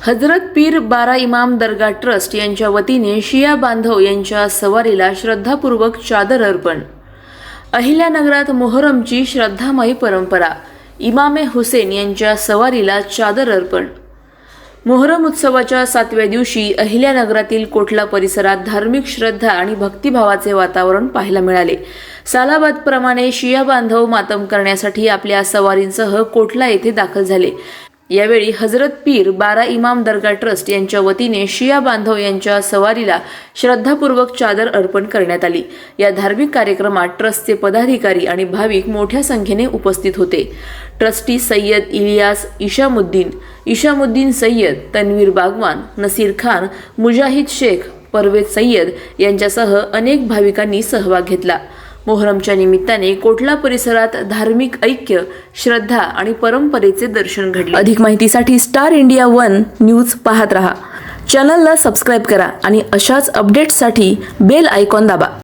हजरत पीर बारा इमाम दर्गा ट्रस्ट यांच्या वतीने शिया बांधव यांच्या सवारीला श्रद्धापूर्वक चादर अर्पण। अहिल्यानगरात मोहरमची श्रद्धामयी परंपरा। इमामे हुसेन यांच्या सवारीला चादर अर्पण। मोहरम उत्सवाच्या 7व्या दिवशी अहिल्यानगरातील कोटला परिसरात धार्मिक श्रद्धा आणि भक्तिभावाचे वातावरण पाहायला मिळाले। सालाबादप्रमाणे शिया बांधव मातम करण्यासाठी आपल्या सवारींसह कोटला येथे दाखल झाले। यावेळी हजरत पीर बारा इमाम दर्गा ट्रस्ट यांच्या वतीने शिया बांधव यांच्या सवारीला श्रद्धापूर्वक चादर अर्पण करण्यात आली। या धार्मिक कार्यक्रमात ट्रस्टचे पदाधिकारी आणि भाविक मोठ्या संख्येने उपस्थित होते। ट्रस्टी सय्यद इलियास इशामुद्दीन सय्यद, तन्वीर बागवान, नसीर खान, मुजाहिद शेख, परवेज सय्यद यांच्यासह अनेक भाविकांनी सहभाग घेतला। मोहरमच्या निमित्ताने कोटला परिसरात धार्मिक ऐक्य, श्रद्धा आणि परंपरेचे दर्शन घडले। अधिक माहितीसाठी स्टार इंडिया 1 न्यूज पाहत रहा। चॅनलला सबस्क्राइब करा आणि अशाच अपडेट्ससाठी बेल आयकॉन दाबा।